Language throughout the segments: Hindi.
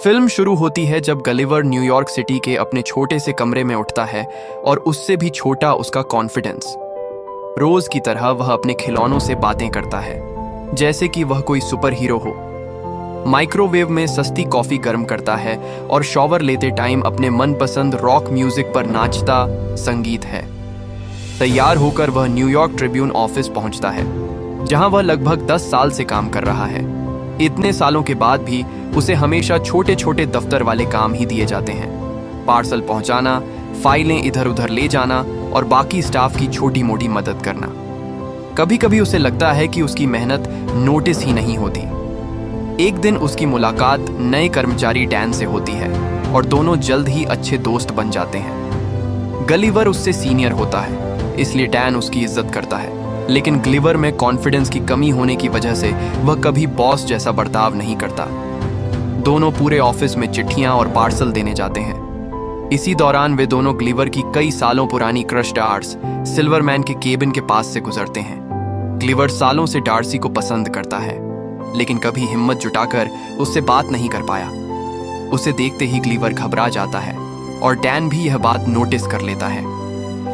फिल्म शुरू होती है जब गलिवर न्यूयॉर्क सिटी के अपने छोटे से कमरे में उठता है और उससे भी छोटा उसका कॉन्फिडेंस। रोज की तरह वह अपने खिलौनों से बातें करता है जैसे कि वह कोई सुपर हीरो हो। माइक्रोवेव में सस्ती कॉफी गर्म करता है और शॉवर लेते टाइम अपने मनपसंद रॉक म्यूजिक पर नाचता संगीत है। तैयार होकर वह न्यूयॉर्क ट्रिब्यून ऑफिस पहुंचता है जहां वह लगभग 10 साल से काम कर रहा है। इतने सालों के बाद भी उसे हमेशा छोटे छोटे दफ्तर वाले काम ही दिए जाते हैं। पार्सल पहुंचाना, फाइलें इधर उधर ले जाना और बाकी स्टाफ की छोटी मोटी मदद करना। कभी कभी उसे लगता है कि उसकी मेहनत नोटिस ही नहीं होती। एक दिन उसकी मुलाकात नए कर्मचारी डैन से होती है और दोनों जल्द ही अच्छे दोस्त बन जाते हैं। गलिवर उससे सीनियर होता है इसलिए डैन उसकी इज्जत करता है, लेकिन ग्लिवर में कॉन्फिडेंस की कमी होने की वजह से वह कभी बॉस जैसा बर्ताव नहीं करता। दोनों पूरे ऑफिस में चिट्ठियां और पार्सल देने जाते हैं। इसी दौरान वे दोनों ग्लिवर की कई सालों पुरानी क्रश डार्स सिल्वरमैन के केबिन के पास से गुजरते हैं। ग्लिवर सालों से डार्सी को पसंद करता है, लेकिन कभी हिम्मत जुटाकर उससे बात नहीं कर पाया। उसे देखते ही ग्लिवर घबरा जाता है और डैन भी यह बात नोटिस कर लेता है।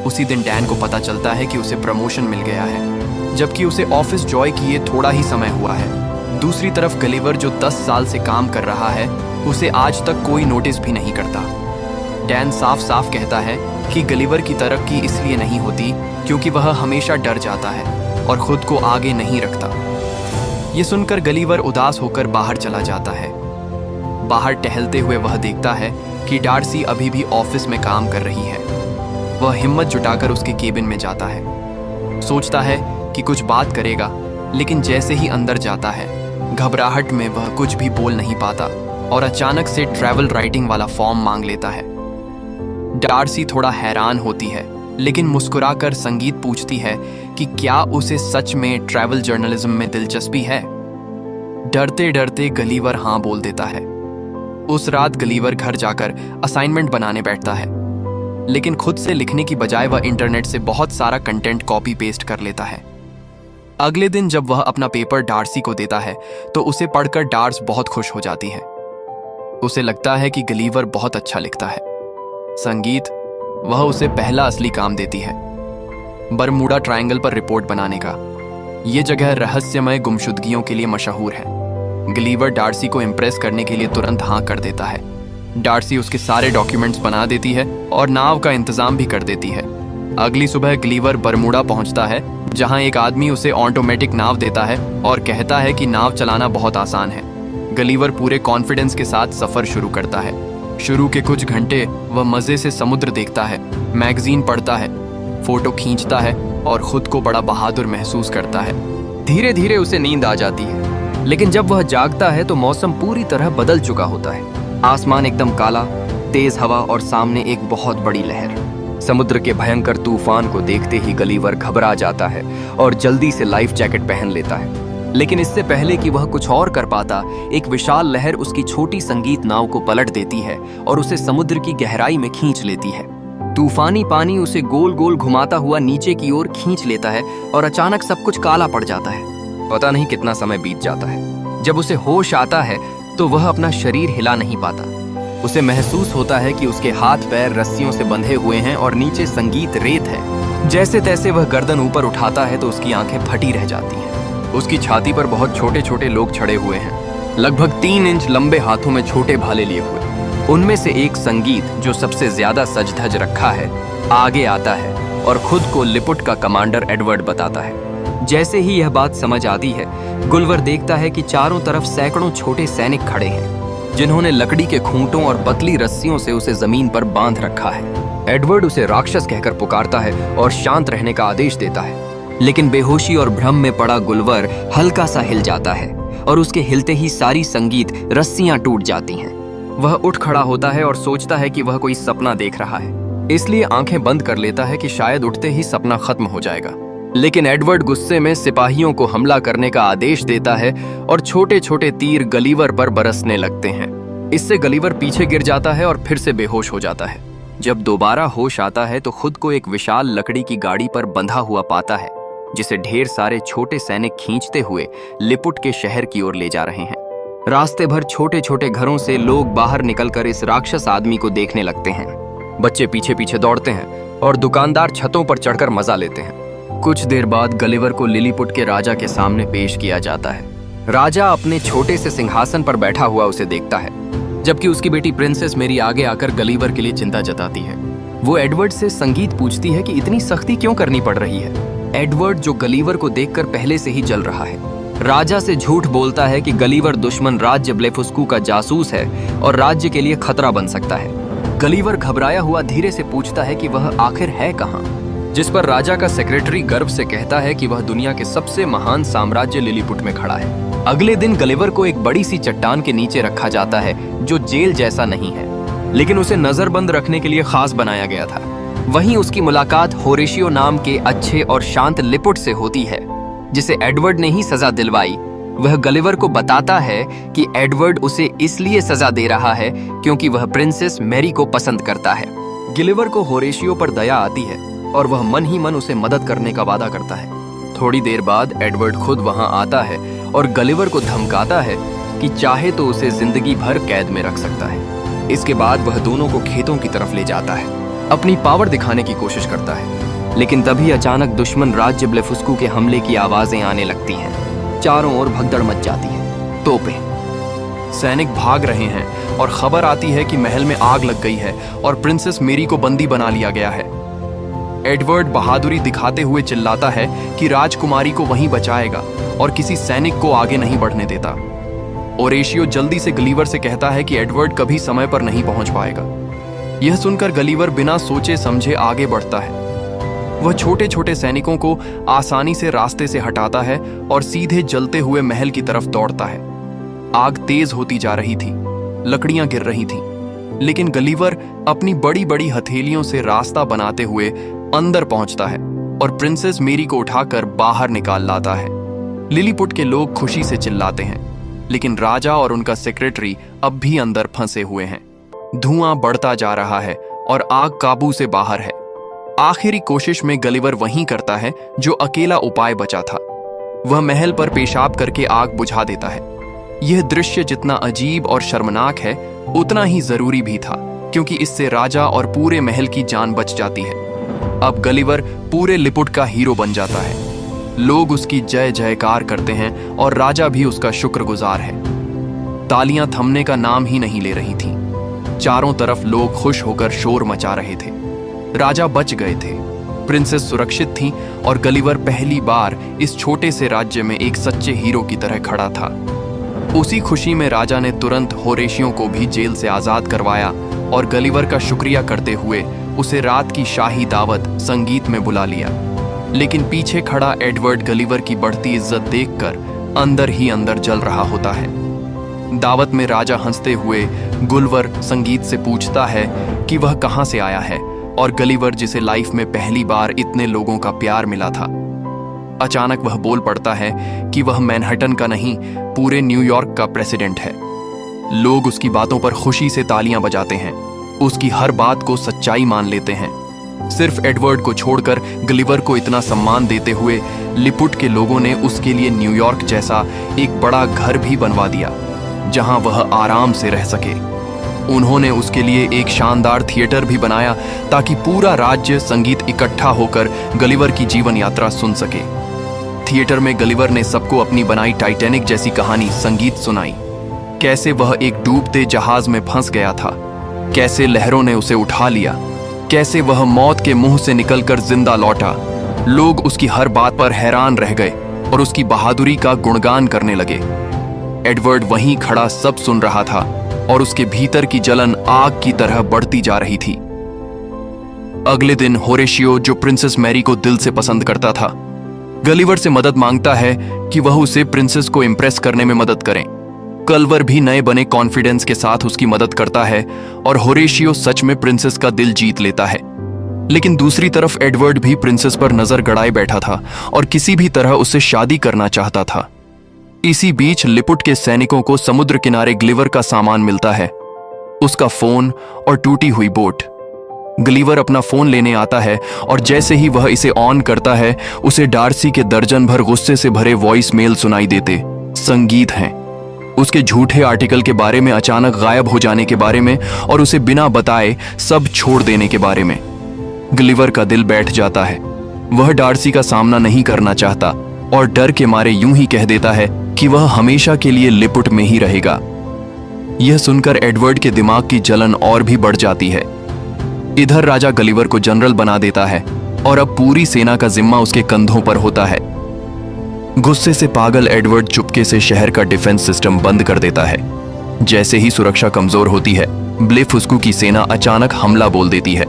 उसी दिन डैन को पता चलता है कि उसे प्रमोशन मिल गया है, जबकि उसे ऑफिस जॉय किए थोड़ा ही समय हुआ है। दूसरी तरफ गलिवर जो 10 साल से काम कर रहा है उसे आज तक कोई नोटिस भी नहीं करता। डैन साफ साफ कहता है कि गलिवर की तरक्की इसलिए नहीं होती क्योंकि वह हमेशा डर जाता है और खुद को आगे नहीं रखता। ये सुनकर गलिवर उदास होकर बाहर चला जाता है। बाहर टहलते हुए वह देखता है कि डार्सी अभी भी ऑफिस में काम कर रही है। वह हिम्मत जुटाकर उसके केबिन में जाता है। सोचता है कि कुछ बात करेगा, लेकिन जैसे ही अंदर जाता है घबराहट में वह कुछ भी बोल नहीं पाता और अचानक से ट्रैवल राइटिंग वाला फॉर्म मांग लेता है। डार्सी थोड़ा हैरान होती है, लेकिन मुस्कुराकर संगीत पूछती है कि क्या उसे सच में ट्रैवल जर्नलिज्म में दिलचस्पी है। डरते डरते गलिवर हाँ बोल देता है। उस रात गलिवर घर जाकर असाइनमेंट बनाने बैठता है, लेकिन खुद से लिखने की बजाय वह इंटरनेट से बहुत सारा कंटेंट कॉपी पेस्ट कर लेता है। अगले दिन जब वह अपना पेपर डार्सी को देता है तो उसे पढ़कर डार्स बहुत खुश हो जाती है। उसे लगता है कि गलिवर बहुत अच्छा लिखता है। संगीत वह उसे पहला असली काम देती है, बरमूडा ट्रायंगल पर रिपोर्ट बनाने का। यह जगह रहस्यमय गुमशुदगियों के लिए मशहूर है। गलिवर डार्सी को इम्प्रेस करने के लिए तुरंत हाँ कर देता है। डार्सी उसके सारे डॉक्यूमेंट्स बना देती है और नाव का इंतजाम भी कर देती है। अगली सुबह ग्लिवर बरमूडा पहुंचता है जहां एक आदमी उसे ऑटोमेटिक नाव देता है और कहता है कि नाव चलाना बहुत आसान है। ग्लिवर पूरे कॉन्फिडेंस के साथ सफर शुरू करता है। शुरू के कुछ घंटे वह मजे से समुद्र देखता है, मैगजीन पढ़ता है, फोटो खींचता है और खुद को बड़ा बहादुर महसूस करता है। धीरे धीरे उसे नींद आ जाती है, लेकिन जब वह जागता है तो मौसम पूरी तरह बदल चुका होता है। आसमान एकदम काला, तेज हवा और सामने एक बहुत बड़ी लहर। समुद्र के भयंकर तूफान को देखते ही गलिवर घबरा जाता है और जल्दी से लाइफ जैकेट पहन लेता है। लेकिन इससे पहले कि वह कुछ और कर पाता, एक विशाल लहर उसकी छोटी संगीत नाव को पलट देती है और उसे समुद्र की गहराई में खींच लेती है। तूफानी पानी उसे गोल गोल घुमाता हुआ नीचे की ओर खींच लेता है और अचानक सब कुछ काला पड़ जाता है। पता नहीं कितना समय बीत जाता है। जब उसे होश आता है तो वह अपना शरीर हिला नहीं पाता। उसे महसूस होता है कि उसके हाथ पैर रस्सियों से बंधे हुए हैं और नीचे संगीत रेत है। जैसे तैसे वह गर्दन ऊपर उठाता है तो उसकी आंखें फटी रह जाती हैं। उसकी छाती पर बहुत छोटे छोटे लोग छड़े हुए हैं, लगभग 3 इंच लंबे हाथों में छोटे भाले लिए हुए। उनमें से एक संगीत, जो सबसे ज्यादा सज धज रखा है, आगे आता है और खुद को लिपुट का कमांडर एडवर्ड बताता है। जैसे ही यह बात समझ आती है, गुलवर देखता है कि चारों तरफ सैकड़ों छोटे सैनिक खड़े हैं जिन्होंने लकड़ी के खूंटों और पतली रस्सियों से उसे जमीन पर बांध रखा है। एडवर्ड उसे राक्षस कहकर पुकारता है और शांत रहने का आदेश देता है, लेकिन बेहोशी और भ्रम में पड़ा गुलवर हल्का सा हिल जाता है और उसके हिलते ही सारी संगीत रस्सियां टूट जाती हैं। वह उठ खड़ा होता है और सोचता है कि वह कोई सपना देख रहा है, इसलिए आंखें बंद कर लेता है कि शायद उठते ही सपना खत्म हो जाएगा। लेकिन एडवर्ड गुस्से में सिपाहियों को हमला करने का आदेश देता है और छोटे छोटे तीर गलिवर पर बरसने लगते हैं। इससे गलिवर पीछे गिर जाता है और फिर से बेहोश हो जाता है। जब दोबारा होश आता है तो खुद को एक विशाल लकड़ी की गाड़ी पर बंधा हुआ पाता है, जिसे ढेर सारे छोटे सैनिक खींचते हुए लिपुट के शहर की ओर ले जा रहे हैं। रास्ते भर छोटे छोटे घरों से लोग बाहर निकलकर इस राक्षस आदमी को देखने लगते हैं। बच्चे पीछे पीछे दौड़ते हैं और दुकानदार छतों पर चढ़कर मजा लेते हैं। कुछ देर बाद गलिवर को लिलीपुट के राजा के सामने पेश किया जाता है। राजा अपने छोटे से सिंहासन पर बैठा हुआ उसे देखता है, जबकि उसकी बेटी प्रिंसेस मेरी आगे आकर गलिवर के लिए चिंता जताती है। वो एडवर्ड से संगीत पूछती है कि इतनी सख्ती क्यों करनी पड़ रही है। एडवर्ड, जो गलिवर को देखकर पहले से ही जल रहा है, राजा से झूठ बोलता है कि गलिवर दुश्मन राज्य ब्लेफुस्कू का जासूस है और राज्य के लिए खतरा बन सकता है। गलिवर घबराया हुआ धीरे से पूछता है कि वह आखिर है कहाँ, जिस पर राजा का सेक्रेटरी गर्व से कहता है कि वह दुनिया के सबसे महान साम्राज्य लिलीपुट में खड़ा है। अगले दिन गलिवर को एक बड़ी सी चट्टान के नीचे रखा जाता है, जो जेल जैसा नहीं है, लेकिन उसे नजरबंद रखने के लिए खास बनाया गया था। वहीं उसकी मुलाकात होरेशियो नाम के अच्छे और शांत लिपुट से होती है, जिसे एडवर्ड ने ही सजा दिलवाई। वह गलिवर को बताता है कि एडवर्ड उसे इसलिए सजा दे रहा है क्योंकि वह प्रिंसेस मैरी को पसंद करता है। गलिवर को होरेशियो पर दया आती है और वह मन ही मन उसे मदद करने का वादा करता है। थोड़ी देर बाद एडवर्ड खुद वहां आता है और गलिवर को धमकाता है कि चाहे तो उसे जिंदगी भर कैद में रख सकता है। इसके बाद वह दोनों को खेतों की तरफ ले जाता है, अपनी पावर दिखाने की कोशिश करता है। लेकिन तभी अचानक दुश्मन राज्य ब्लेफुस्कू के हमले की आवाजें आने लगती हैं। चारों ओर भगदड़ मच जाती है। तोपें, सैनिक भाग रहे हैं और खबर आती है कि महल में आग लग गई है और प्रिंसेस मेरी को बंदी बना लिया गया है। एडवर्ड बहादुरी दिखाते हुए चिल्लाता है कि राजकुमारी को वहीं बचाएगा और किसी सैनिक को आगे नहीं बढ़ने देता। होरेशियो जल्दी से गलिवर से कहता है कि एडवर्ड कभी समय पर नहीं पहुंच पाएगा। यह सुनकर गलिवर बिना सोचे समझे आगे बढ़ता है। वह छोटे छोटे सैनिकों को आसानी से रास्ते से हटाता है और सीधे जलते हुए महल की तरफ दौड़ता है। आग तेज होती जा रही थी, लकड़ियां गिर रही थीं, लेकिन गलिवर अपनी बड़ी बड़ी हथेलियों से रास्ता बनाते हुए अंदर पहुंचता है और प्रिंसेस मेरी को उठाकर बाहर निकाल लाता है। लिलीपुट के लोग खुशी से चिल्लाते हैं, लेकिन राजा और उनका सेक्रेटरी अब भी अंदर फंसे हुए हैं। धुआं बढ़ता जा रहा है और आग काबू से बाहर है। आखिरी कोशिश में गलिवर वही करता है जो अकेला उपाय बचा था। वह महल पर पेशाब करके आग बुझा देता है। यह दृश्य जितना अजीब और शर्मनाक है, उतना ही जरूरी भी था, क्योंकि इससे राजा और पूरे महल की जान बच जाती है। अब गलिवर पूरे लिपुट का हीरो बन जाता है। लोग उसकी जय जयकार करते हैं और राजा भी उसका शुक्रगुजार है। तालियां थमने का नाम ही नहीं ले रही थीं। चारों तरफ लोग खुश होकर शोर मचा रहे थे। राजा बच गए थे, प्रिंसेस सुरक्षित थी और गलिवर पहली बार इस छोटे से राज्य में एक सच्चे हीरो की तरह खड़ा था। उसी खुशी में राजा ने तुरंत होरेशियो को भी जेल से आजाद करवाया और गलिवर का शुक्रिया करते हुए उसे रात की शाही दावत संगीत में बुला लिया। लेकिन पीछे खड़ा एडवर्ड गलिवर की बढ़ती इज्जत देखकर अंदर ही अंदर जल रहा होता है। दावत में राजा हंसते हुए गुलवर संगीत से पूछता है कि वह कहां से आया है, और गलिवर, जिसे लाइफ में पहली बार इतने लोगों का प्यार मिला था, अचानक वह बोल पड़ता है कि वह मैनहट्टन का नहीं, पूरे न्यूयॉर्क का प्रेसिडेंट है। लोग उसकी बातों पर खुशी से तालियां बजाते हैं, उसकी हर बात को सच्चाई मान लेते हैं। सिर्फ एडवर्ड को छोड़कर गलिवर को इतना सम्मान देते हुए लिपुट के लोगों ने उसके लिए न्यूयॉर्क जैसा एक बड़ा घर भी बनवा दिया, जहां वह आराम से रह सके। उन्होंने उसके लिए एक शानदार थिएटर भी बनाया ताकि पूरा राज्य संगीत इकट्ठा होकर गलिवर की जीवन यात्रा सुन सके। थिएटर में गलिवर ने सबको अपनी बनाई टाइटैनिक जैसी कहानी संगीत सुनाई। कैसे वह एक डूबते जहाज में फंस गया था, कैसे लहरों ने उसे उठा लिया, कैसे वह मौत के मुंह से निकलकर जिंदा लौटा। लोग उसकी हर बात पर हैरान रह गए और उसकी बहादुरी का गुणगान करने लगे। एडवर्ड वहीं खड़ा सब सुन रहा था और उसके भीतर की जलन आग की तरह बढ़ती जा रही थी। अगले दिन होरेशियो, जो प्रिंसेस मैरी को दिल से पसंद करता था, गलिवर से मदद मांगता है कि वह उसे प्रिंसेस को इम्प्रेस करने में मदद करें। गलिवर भी नए बने कॉन्फिडेंस के साथ उसकी मदद करता है और होरेशियो सच में प्रिंसेस का दिल जीत लेता है। लेकिन दूसरी तरफ एडवर्ड भी प्रिंसेस पर नजर गड़ाए बैठा था और किसी भी तरह उससे शादी करना चाहता था। इसी बीच लिपुट के सैनिकों को समुद्र किनारे गलिवर का सामान मिलता है, उसका फोन और टूटी हुई बोट। गलिवर अपना फोन लेने आता है और जैसे ही वह इसे ऑन करता है, उसे डार्सी के दर्जन भर गुस्से से भरे वॉइस मेल सुनाई देते। संगीत हैं। उसके झूठे आर्टिकल के बारे में, अचानक गायब हो जाने के बारे में और उसे बिना बताए सब छोड़ देने के बारे में। गलिवर का दिल बैठ जाता है। वह डार्सी का सामना नहीं करना चाहता और डर के मारे यूं ही कह देता है कि वह हमेशा के लिए लिपुट में ही रहेगा। यह सुनकर एडवर्ड के दिमाग की जलन और भी बढ़ जाती है। इधर राजा गलिवर को जनरल बना देता है और अब पूरी सेना का जिम्मा उसके कंधों पर होता है। गुस्से से पागल एडवर्ड चुपके से शहर का डिफेंस सिस्टम बंद कर देता है। जैसे ही सुरक्षा कमजोर होती है, ब्लेफुस्कू की सेना अचानक हमला बोल देती है।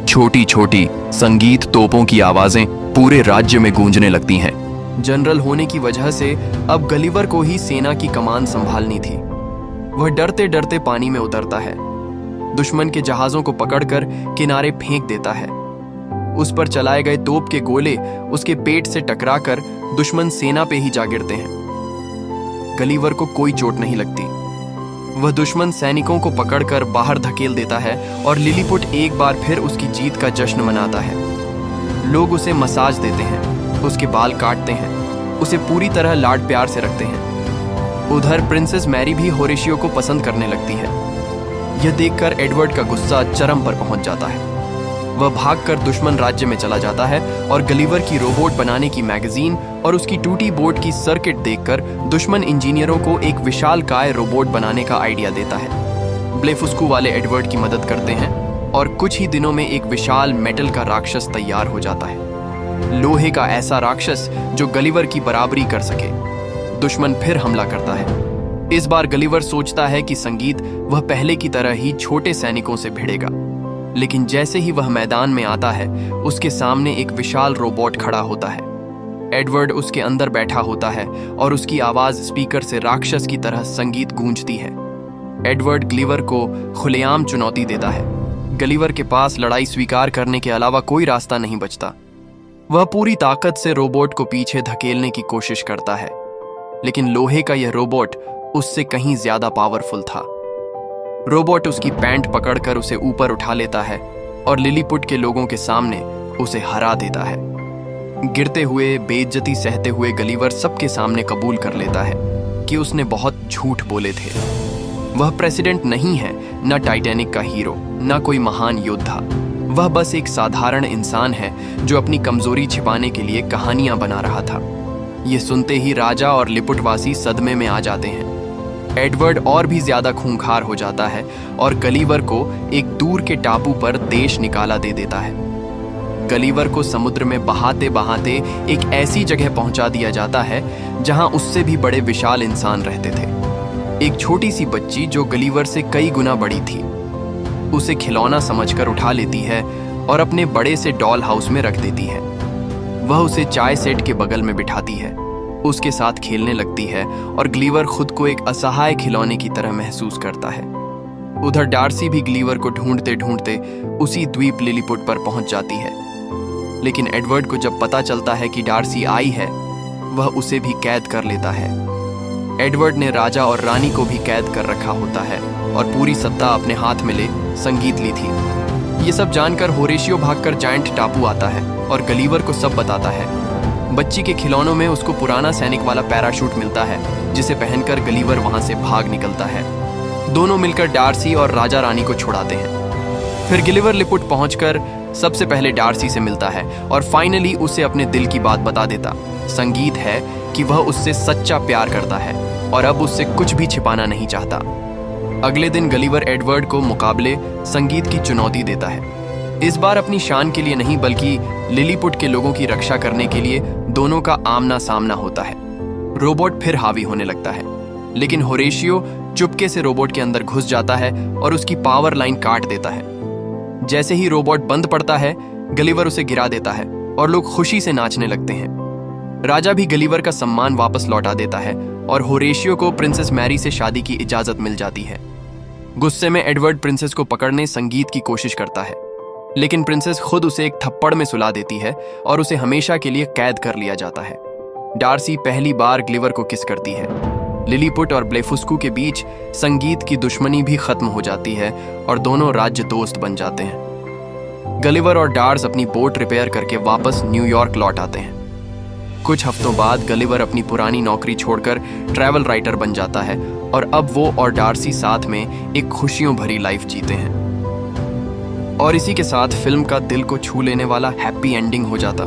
छोटी छोटी संगीत तोपों की आवाजें पूरे राज्य में गूंजने लगती हैं। जनरल होने की वजह से अब गलिवर को ही सेना की कमान संभालनी थी। वह डरते डरते पानी में उतरता है, दुश्मन के जहाजों को पकड़कर किनारे फेंक देता है। उस पर चलाए गए तोप के गोले उसके पेट से टकराकर दुश्मन सेना पे ही जा गिरते हैं। गलिवर को कोई चोट नहीं लगती। वह दुश्मन सैनिकों को पकड़कर बाहर धकेल देता है और लिलीपुट एक बार फिर उसकी जीत का जश्न मनाता है। लोग उसे मसाज देते हैं, उसके बाल काटते हैं, उसे पूरी तरह लाड प्यार से रखते हैं। उधर प्रिंसेस मैरी भी होरेशियो को पसंद करने लगती है। यह देखकर एडवर्ड का गुस्सा चरम पर पहुंच जाता है। वह भागकर दुश्मन राज्य में चला जाता है और गलिवर की रोबोट बनाने की मैगजीन और उसकी टूटी बोट की सर्किट देखकर दुश्मन इंजीनियरों को एक विशालकाय रोबोट बनाने का आइडिया देता है। ब्लेफुस्कू वाले एडवर्ड की मदद करते हैं और कुछ ही दिनों में एक विशाल मेटल का राक्षस तैयार हो जाता है। लोहे का ऐसा राक्षस जो गलिवर की बराबरी कर सके। दुश्मन फिर हमला करता है। इस बार गलिवर सोचता है कि संगीत वह पहले की तरह ही छोटे सैनिकों से भिड़ेगा, लेकिन जैसे ही वह मैदान में आता है, उसके सामने एक विशाल रोबोट खड़ा होता है। एडवर्ड उसके अंदर बैठा होता है और उसकी आवाज स्पीकर से राक्षस की तरह संगीत गूंजती है। एडवर्ड गलिवर को खुलेआम चुनौती देता है। गलिवर के पास लड़ाई स्वीकार करने के अलावा कोई रास्ता नहीं बचता। वह पूरी ताकत से रोबोट को पीछे धकेलने की कोशिश करता है, लेकिन लोहे का यह रोबोट उससे कहीं ज्यादा पावरफुल था। रोबोट उसकी पैंट पकड़कर उसे ऊपर उठा लेता है और लिलीपुट के लोगों के सामने उसे हरा देता है। गिरते हुए, बेइज्जती सहते हुए गलिवर सबके सामने कबूल कर लेता है कि उसने बहुत झूठ बोले थे। वह प्रेसिडेंट नहीं है, न टाइटैनिक का हीरो, न कोई महान योद्धा। वह बस एक साधारण इंसान है जो अपनी कमजोरी छिपाने के लिए कहानियां बना रहा था। ये सुनते ही राजा और लिपुटवासी सदमे में आ जाते हैं। एडवर्ड और भी ज्यादा खूंखार हो जाता है और गलिवर को एक दूर के टापू पर देश निकाला दे देता है। गलिवर को समुद्र में बहाते बहाते एक ऐसी जगह पहुंचा दिया जाता है जहां उससे भी बड़े विशाल इंसान रहते थे। एक छोटी सी बच्ची जो गलिवर से कई गुना बड़ी थी, उसे खिलौना समझकर उठा लेती है और अपने बड़े से डॉल हाउस में रख देती है। वह उसे चाय सेट के बगल में बिठाती है, उसके साथ खेलने लगती है और गलिवर खुद को एक असहाय खिलौने की तरह महसूस करता है। उधर डार्सी भी गलिवर को ढूंढते ढूंढते उसी द्वीप लिलीपुट पर पहुंच जाती है, लेकिन एडवर्ड को जब पता चलता है कि डार्सी आई है, वह उसे भी कैद कर लेता है। एडवर्ड ने राजा और रानी को भी कैद कर रखा होता है और पूरी सत्ता अपने हाथ में ले संगीत ली थी। ये सब जानकर होरेशियो भागकर जायंट टापू आता है और गलिवर को सब बताता है। बच्ची के खिलौनों में उसको पुराना सैनिक वाला पैराशूट मिलता है, जिसे पहनकर गलिवर वहां से भाग निकलता है। दोनों मिलकर डार्सी और राजा रानी को छुड़ाते हैं। फिर गलिवर लिपुट पहुंचकर सबसे पहले डार्सी से मिलता है और फाइनली उसे अपने दिल की बात बता देता। संगीत है कि वह उससे सच्चा प्यार करता है और अब उससे कुछ भी छिपाना नहीं चाहता। अगले दिन गलिवर एडवर्ड को मुकाबले संगीत की चुनौती देता है। इस बार अपनी शान के लिए नहीं, बल्कि लिलीपुट के लोगों की रक्षा करने के लिए दोनों का आमना सामना होता है। रोबोट फिर हावी होने लगता है, लेकिन होरेशियो चुपके से रोबोट के अंदर घुस जाता है और उसकी पावर लाइन काट देता है। जैसे ही रोबोट बंद पड़ता है, गलिवर उसे गिरा देता है और लोग खुशी से नाचने लगते हैं। राजा भी गलिवर का सम्मान वापस लौटा देता है और होरेशियो को प्रिंसेस मैरी से शादी की इजाजत मिल जाती है। गुस्से में एडवर्ड प्रिंसेस को पकड़ने संगीत की कोशिश करता है, लेकिन प्रिंसेस खुद उसे एक थप्पड़ में सुला देती है और उसे हमेशा के लिए कैद कर लिया जाता है। डार्सी पहली बार गलिवर को किस करती है। लिलीपुट और ब्लेफुस्कू के बीच संगीत की दुश्मनी भी खत्म हो जाती है और दोनों राज्य दोस्त बन जाते हैं। गलिवर और डार्स अपनी बोट रिपेयर करके वापस न्यूयॉर्क लौट आते हैं। कुछ हफ्तों बाद गलिवर अपनी पुरानी नौकरी छोड़कर ट्रैवल राइटर बन जाता है और अब वो और डार्सी साथ में एक खुशियों भरी लाइफ जीते हैं। और इसी के साथ फिल्म का दिल को छू लेने वाला हैप्पी एंडिंग हो जाता।